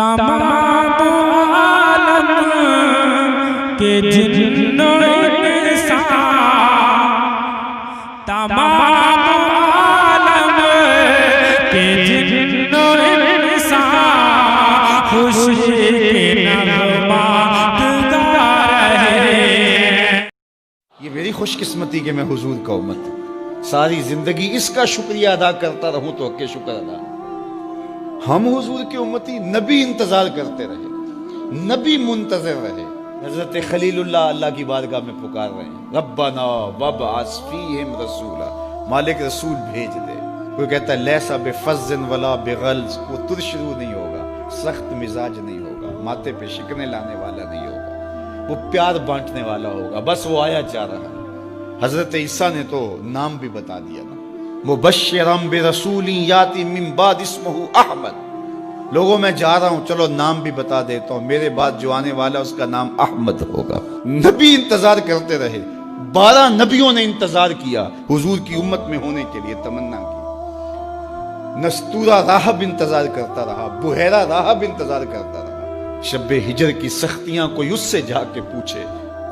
تمام عالم کے جن و انسان، تمام عالم کے جن و انسان خوشی کے نغمات گا رہے ہیں۔ یہ میری خوش قسمتی کہ میں حضور کا امت ہوں، ساری زندگی اس کا شکریہ ادا کرتا رہوں تو حق کے شکر ادا۔ ہم حضور کے امتی، نبی انتظار کرتے رہے، نبی منتظر رہے۔ حضرت خلیل اللہ کی بارگاہ میں پکار رہے ہیں، ربنا وابعث فیہم رسولا، مالک رسول بھیج دے۔ کوئی کہتا ہے لیسا بفظ ولا بغلظ، وہ ترشرو نہیں ہوگا، سخت مزاج نہیں ہوگا، ماتھے پہ شکنے لانے والا نہیں ہوگا، وہ پیار بانٹنے والا ہوگا، بس وہ آیا جا رہا ہے۔ حضرت عیسیٰ نے تو نام بھی بتا دیا نا، مبشرم برسول یاتی من بعد اسمہ احمد، لوگوں میں جا رہا ہوں، چلو نام بھی بتا دیتا ہوں، میرے بعد جو آنے والا اس کا نام احمد ہوگا۔ نبی انتظار کرتے رہے، 12 نبیوں نے انتظار کیا حضور کی امت میں ہونے کے لیے، تمنا کی۔ نستورہ راہب انتظار کرتا رہا، بحیرہ راہب انتظار کرتا رہا۔ شب ہجر کی سختیاں کوئی اس سے جا کے پوچھے،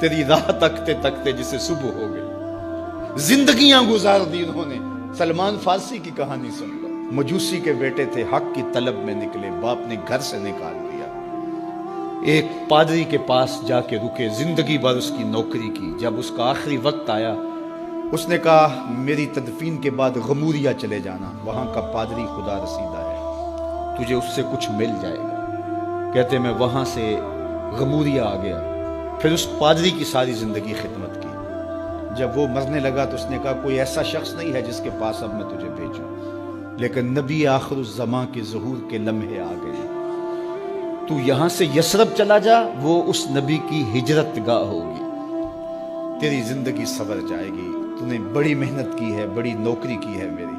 تیری راہ تکتے تکتے جسے صبح ہو گئی۔ زندگیاں گزار دی انہوں نے۔ سلمان فارسی کی کہانی سن لو، مجوسی کے بیٹے تھے، حق کی طلب میں نکلے، باپ نے گھر سے نکال دیا، ایک پادری کے پاس جا کے رکے، زندگی بھر اس کی نوکری کی۔ جب اس کا آخری وقت آیا، اس نے کہا میری تدفین کے بعد غموریا چلے جانا، وہاں کا پادری خدا رسیدہ ہے، تجھے اس سے کچھ مل جائے گا۔ کہتے میں وہاں سے غموریا آ گیا، پھر اس پادری کی ساری زندگی خدمت کی۔ جب وہ مرنے لگا تو اس نے کہا کوئی ایسا شخص نہیں ہے جس کے پاس اب میں تجھے بھیجوں، لیکن نبی آخر الزماں کے ظہور کے لمحے آ گئے، تو یہاں سے یثرب چلا جا، وہ اس نبی کی ہجرت گاہ ہوگی، تیری زندگی سنور جائے گی، تو نے بڑی محنت کی ہے، بڑی نوکری کی ہے میری۔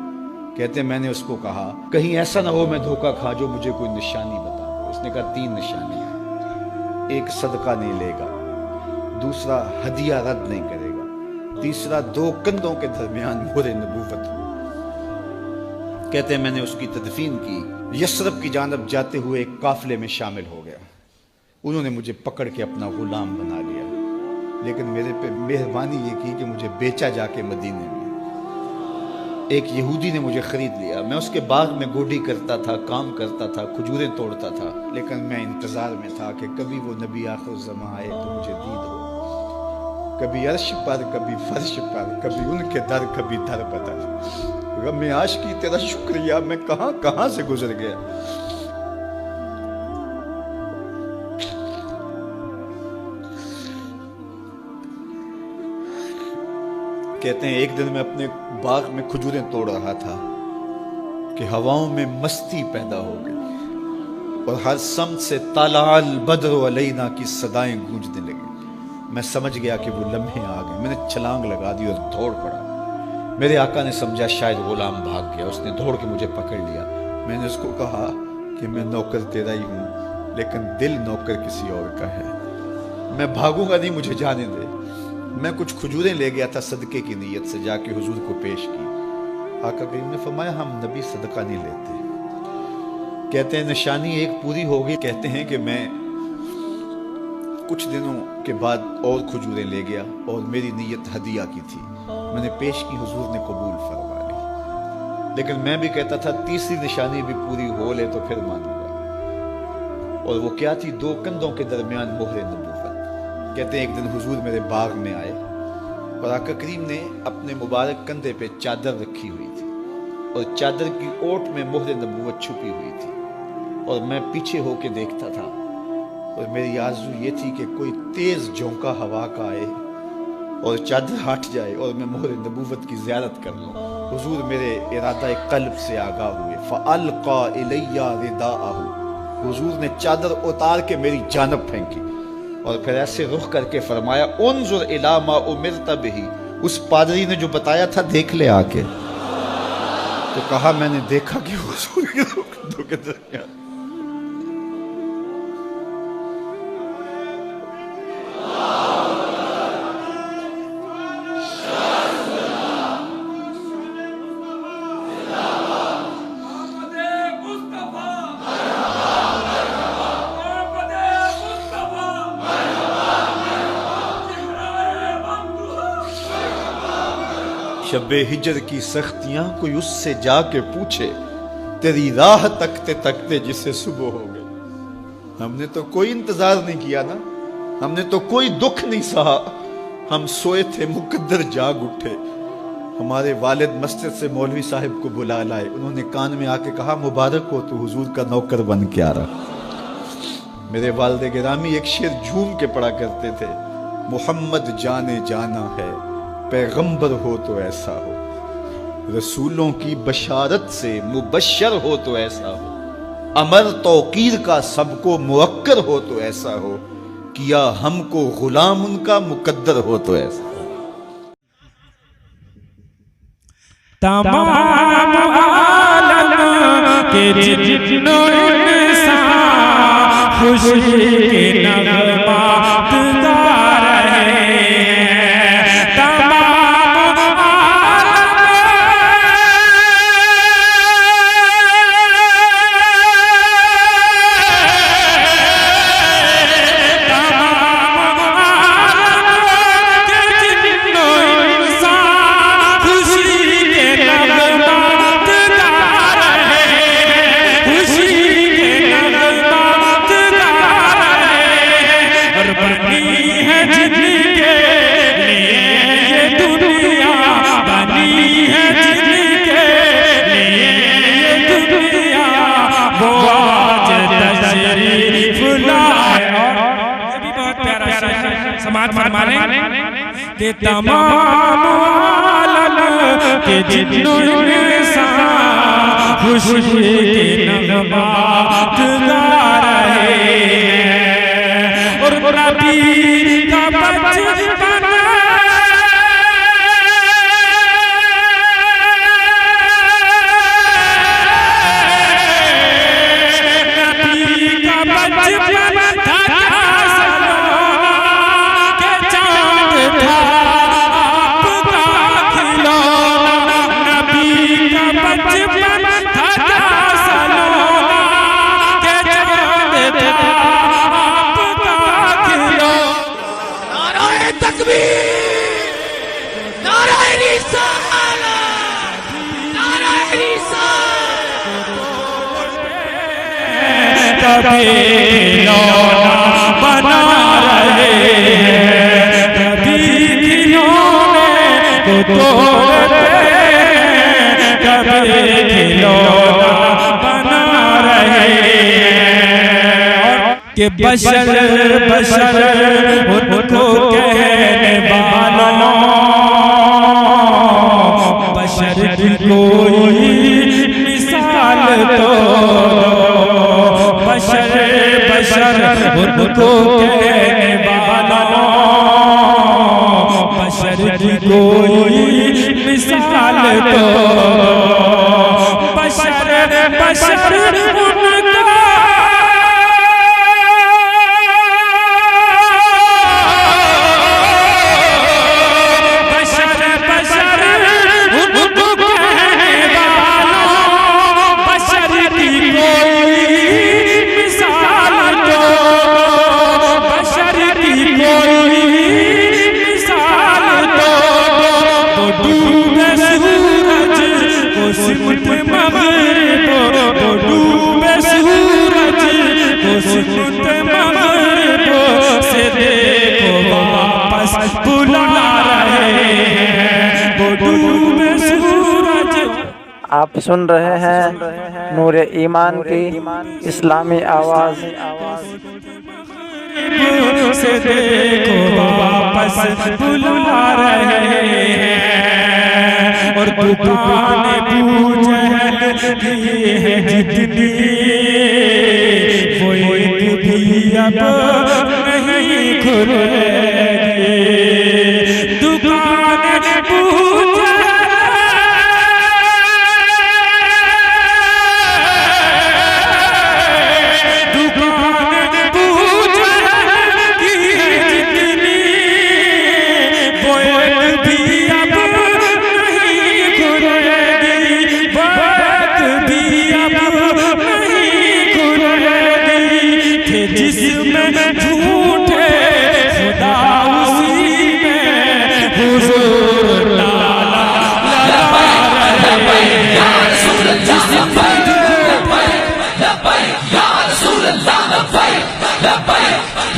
کہتے میں نے اس کو کہا کہیں ایسا نہ ہو میں دھوکہ کھا جو مجھے کوئی نشانی بتا دے۔ اس نے کہا 3 نشانیاں، ایک صدقہ نہیں لے گا، دوسرا ہدیہ رد نہیں کرے گا، تیسرا 2 کندھوں کے درمیان مہر نبوت ہو۔ کہتے ہیں میں نے اس کی تدفین کی، یثرب کی جانب جاتے ہوئے ایک قافلے میں شامل ہو گیا، انہوں نے مجھے پکڑ کے اپنا غلام بنا لیا، لیکن میرے پہ مہربانی یہ کی کہ مجھے بیچا جا کے مدینے میں۔ ایک یہودی نے مجھے خرید لیا، میں اس کے باغ میں گوڈی کرتا تھا، کام کرتا تھا، کھجوریں توڑتا تھا، لیکن میں انتظار میں تھا کہ کبھی وہ نبی آخر الزماں آئے تو مجھے دید ہو، کبھی عرش پر، کبھی فرش پر، کبھی ان کے در، کبھی در بدر۔ غم عاشقی تیرا شکریہ، میں کہاں کہاں سے گزر گیا۔ کہتے ہیں ایک دن میں اپنے باغ میں کھجوریں توڑ رہا تھا کہ ہواؤں میں مستی پیدا ہو گئی اور ہر سمت سے طلع البدر علینا کی صدائیں گونجنے لگی۔ میں سمجھ گیا کہ وہ لمحے آ گئے، میں نے چھلانگ لگا دی اور دوڑ پڑا۔ میرے آقا نے سمجھا شاید غلام بھاگ گیا، اس نے دوڑ کے مجھے پکڑ لیا۔ میں نے اس کو کہا کہ میں نوکر تیرا ہی ہوں، لیکن دل نوکر کسی اور کا ہے، میں بھاگوں گا نہیں، مجھے جانے دے۔ میں کچھ کھجوریں لے گیا تھا صدقے کی نیت سے، جا کے حضور کو پیش کی۔ آقا کریم نے فرمایا ہم نبی صدقہ نہیں لیتے۔ کہتے ہیں نشانی ایک پوری ہو گئی، کہتے ہیں کہ میں کچھ دنوں کے بعد اور کھجوریں لے گیا اور میری نیت ہدیہ کی تھی، میں نے پیش کی، حضور نے قبول فرما لی۔ لیکن میں بھی کہتا تھا تیسری نشانی بھی پوری ہو لے تو پھر مانوں گا، اور وہ کیا تھی؟ 2 کندھوں کے درمیان مہر نبوت۔ کہتے ہیں ایک دن حضور میرے باغ میں آئے اور آقا کریم نے اپنے مبارک کندھے پہ چادر رکھی ہوئی تھی اور چادر کی اوٹ میں مہر نبوت چھپی ہوئی تھی، اور میں پیچھے ہو کے دیکھتا تھا، اور میری آرزو یہ تھی کہ کوئی تیز جھونکا ہوا کا آئے اور چادر ہٹ جائے اور میں مہر نبوت کی زیارت کر لوں۔ حضور میرے ارادہ قلب سے آگاہ ہوئے، فَأَلْقَى إِلَيَّ رِدَاءَهُ، حضور نے چادر اتار کے میری جانب پھینکی اور پھر ایسے رخ کر کے فرمایا انظر الی ما امرت بہ، اس پادری نے جو بتایا تھا دیکھ لے آ کے۔ تو کہا میں نے دیکھا کہ حضور کے دو کے درمیان شب ہجر کی سختیاں کوئی اس سے جا کے پوچھے، تیری راہ تکتے تکتے جسے صبح ہو گئی۔ ہم نے تو کوئی انتظار نہیں کیا نا، ہم نے تو کوئی دکھ نہیں سہا، ہم سوئے تھے مقدر جاگ اٹھے۔ ہمارے والد مسجد سے مولوی صاحب کو بلا لائے، انہوں نے کان میں آ کے کہا مبارک ہو تو حضور کا نوکر بن کے آ رہا۔ میرے والد گرامی ایک شعر جھوم کے پڑھا کرتے تھے، محمد جانے جانا ہے، پیغمبر ہو تو ایسا ہو، رسولوں کی بشارت سے مبشر ہو تو ایسا ہو، امر توقیر کا سب کو موکر ہو تو ایسا ہو، کیا ہم کو غلام ان کا مقدر ہو تو ایسا ہو۔ تمام عالم کے جن و انسان خوشی کے نغمات گا رہے ہیں۔ تمام عالم کے جن و انسان خوشی کے نغمات گا رہے ہیں، خوشی کے نغمات گا رہے ہیں، اور بنی ہے جن کے لیے یہ دنیا، بنی ہے جن کے لیے یہ دنیا، وہ آج تشریف لائے۔ اور یہ بھی بہت پیارا شعر ہے، سماعت فرما لیں کہ تمام عالم کے جن و انسان خوشی کے نغمات گا رہے ہیں، اور نبی کا بچپن نبی کا بچپن تھا سلونا کہ چاند تھا آپ کا کھلونا، نبی کا بچپن تھا سلونا کہ چاند تھا آپ کا کھلونا۔ نعرہ تکبیر، نعرہ رسالت، نعرہ رسالت۔ کبھی کھلونا بنا رہے ہیں، کبھی کھلونے کو توڑتے ہیں، کبھی کھلونا بنا رہے ہیں، کہ بشر بشر ان کو کہنے والوں، بشر کی کوئی مثال تو بشر بشر ان کو کہنے والوں، بشر کی کوئی مثال تو بشر بشر ان کو آپ سن رہے ہیں نور ایمان کی اسلامی آواز۔ سے دیکھو واپس بلا رہے ہیں، اور دکان بو جہل کی ہے جتنی، وہ ایک بھی اب نہیں کھلے گی۔ دکان بو جس میں جھوٹے خدا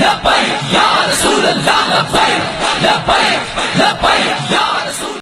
لبیک یا رسول اللہ لبیک لبیک لبیک یا